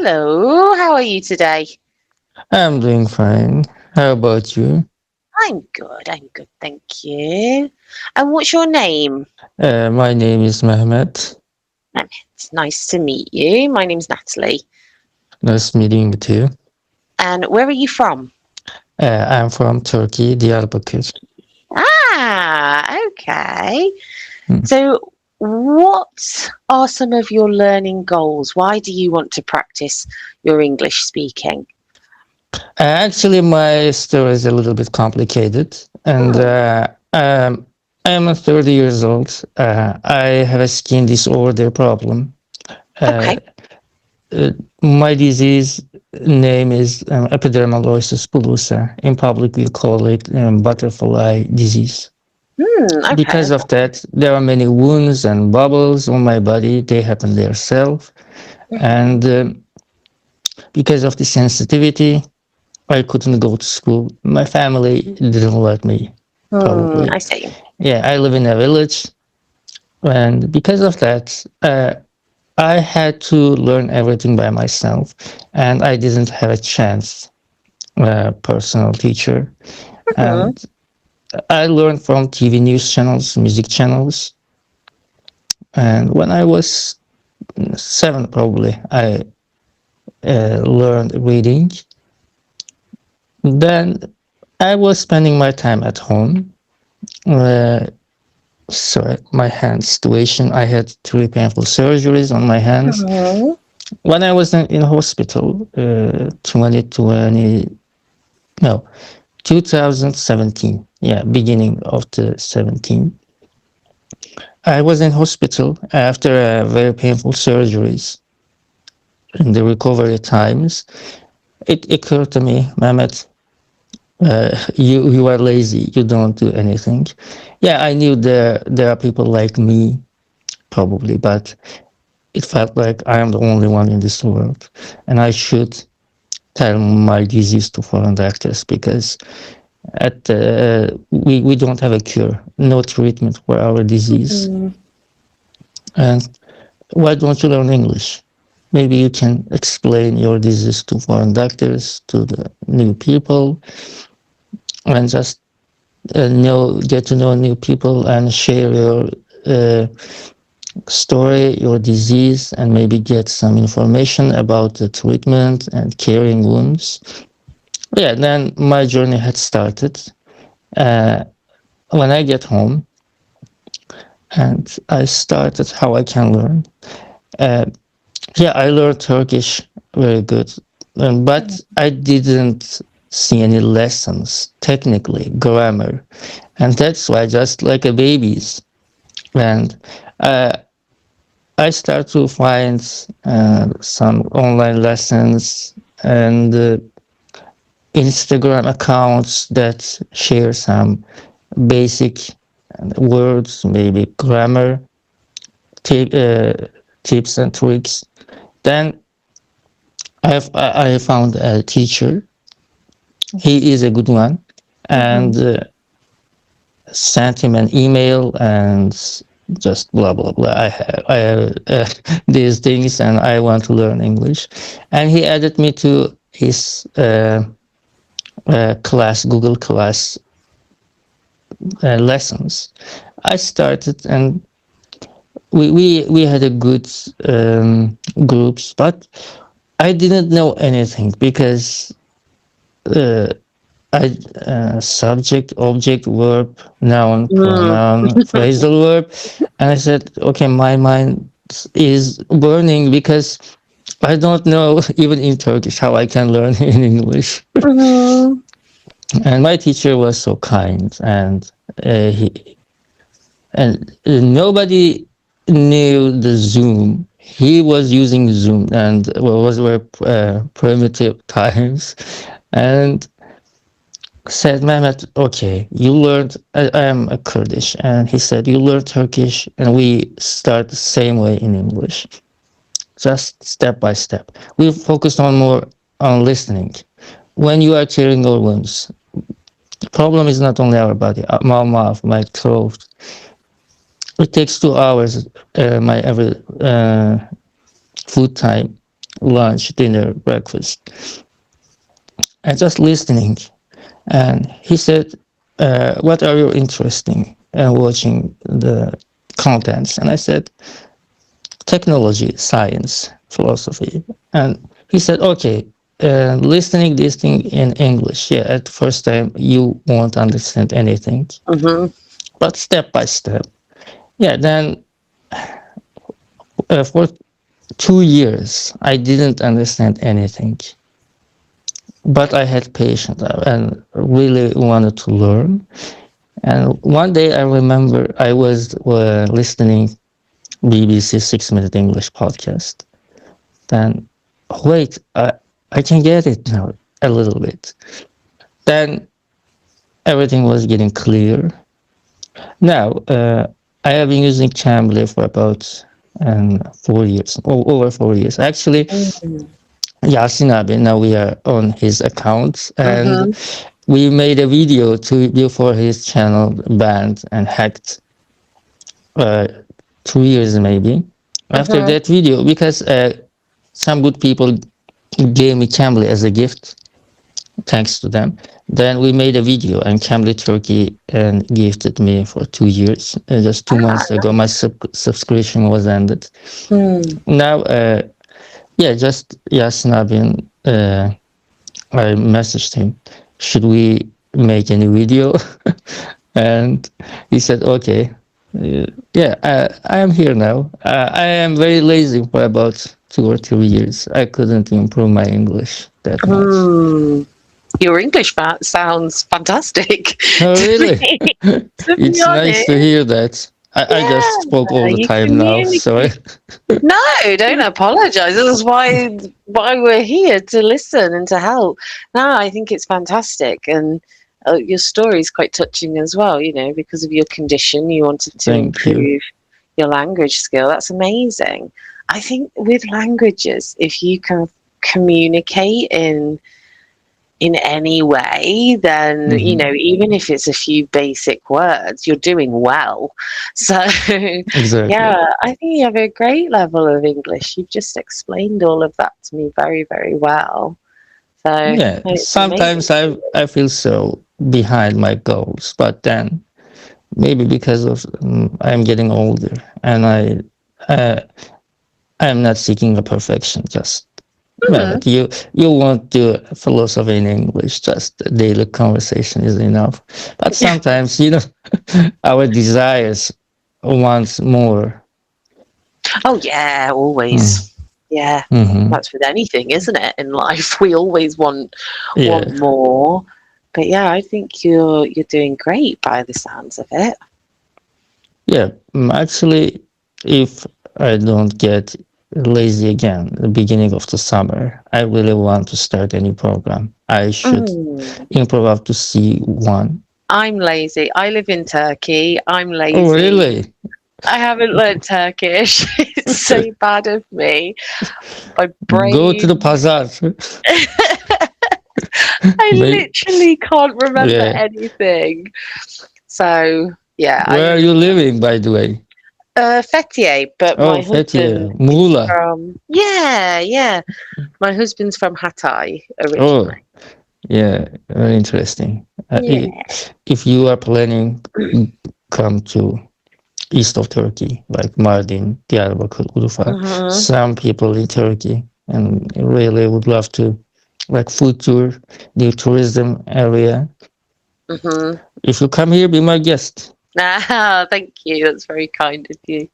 Hello, how are you today? I'm doing fine. How about you? I'm good, thank you. And what's your name? My name is Mehmet. It's nice to meet you. My name's Natalie. Nice meeting with you. And where are you from? I'm from Turkey, Diyarbakır. Okay. Hmm. So, what are some of your learning goals? Why do you want to practice your English speaking? Actually, my story is a little bit complicated, and I am 30 years old. I have a skin disorder problem. Uh, Okay. my disease name is epidermolysis bullosa. In public, we call it butterfly disease. Okay. Because of that, there are many wounds and bubbles on my body. They happen themselves. And because of the sensitivity, I couldn't go to school. My family didn't let me, probably. I see. Yeah, I live in a village. And because of that, I had to learn everything by myself. And I didn't have a chance, personal teacher. And I learned from TV news channels, music channels. And when I was 7, probably, I learned reading. Then I was spending my time at home. Sorry, my hand situation. I had 3 painful surgeries on my hands. When I was in hospital, 2017. Yeah, beginning of the 17. I was in hospital after very painful surgeries. In the recovery times, it occurred to me, Mehmet, you are lazy. You don't do anything. Yeah, I knew there are people like me, probably, but it felt like I am the only one in this world, and I should tell my disease to foreign doctors because we don't have a cure, no treatment for our disease. And why don't you learn English? Maybe you can explain your disease to foreign doctors, to the new people, and just get to know new people and share your story, your disease, and maybe get some information about the treatment and caring wounds. Yeah, then my journey had started. When I get home, and I started how I can learn. Yeah, I learned Turkish very good, but I didn't see any lessons, technically, grammar, and that's why just like a baby's. And I start to find some online lessons and Instagram accounts that share some basic words, maybe grammar tips and tricks. Then I found a teacher. He is a good one, and sent him an email and just blah blah blah. I have these things, and I want to learn English, and he added me to his class, Google class lessons. I started, and we had a good groups, but I didn't know anything because subject, object, verb, noun, pronoun, phrasal verb, and I said, okay, my mind is burning because I don't know even in Turkish how I can learn in English. And my teacher was so kind, and nobody knew the Zoom. He was using Zoom, and was very primitive times, and said, Mehmet, okay, you learned, I am a Kurdish, and he said, you learned Turkish, and we start the same way in English, just step by step. We focused on more on listening. When you are tearing your wounds, the problem is not only our body, my mouth, my throat. It takes 2 hours, my every food time, lunch, dinner, breakfast, and just listening. And he said, what are you interested in? And watching the contents. And I said, technology, science, philosophy. And he said, okay, listening this thing in English. Yeah, at the first time you won't understand anything, but step by step. Yeah, then for 2 years I didn't understand anything, but I had patience and really wanted to learn. And one day I remember I was listening BBC 6 Minute English podcast. Then, wait, I can get it now a little bit. Then everything was getting clear. Now, I have been using Cambly for about 4 years, over 4 years. Actually, Yasin abi, now we are on his account, and we made a video before his channel banned and hacked 2 years maybe. After that video, because some good people gave me Cambly as a gift, thanks to them. Then we made a video, and Cambly Turkey gifted me for 2 years. Just 2 months ago, my subscription was ended. Now, yeah, just Yasin abin, I messaged him, should we make any video? And he said, okay. Yeah, I am here now. I am very lazy for about 2 or 3 years. I couldn't improve my English that much. Your English sounds fantastic. Oh, really? It's nice to hear that. I just spoke all the time now. Sorry. No, don't apologize. This is why we're here, to listen and to help. No, I think it's fantastic, and your story is quite touching as well. You know, because of your condition, you wanted to improve your language skill. That's amazing. I think with languages, if you can communicate in any way, then you know, even if it's a few basic words, you're doing well. So Exactly. yeah, I think you have a great level of English. You've just explained all of that to me very, very well. So yeah, sometimes I feel so behind my goals, but then maybe because of I'm getting older, and I'm not seeking a perfection. Just well, you won't do philosophy in English. Just daily conversation is enough. But sometimes, you know, our desires want more. Oh yeah, always. Yeah, that's with anything, isn't it? In life, we always want more. But yeah, I think you're doing great by the sounds of it. Yeah, actually, if I don't get lazy again the beginning of the summer, I really want to start a new program. I should improve up to C1. I'm lazy. I live in Turkey. I'm lazy. Oh, really? I haven't learned Turkish. It's so bad of me. My brain. Go to the pazar. I literally can't remember anything. So yeah. Where are you living, by the way? Fethiye, but my husband Muğla. from my husband's from Hatay originally. Oh, yeah, very interesting. If you are planning come to east of Turkey, like Mardin, Diyarbakırlı, Urfa, some people in Turkey and really would love to, like food tour, the tourism area. If you come here, be my guest. Thank you. That's very kind of you.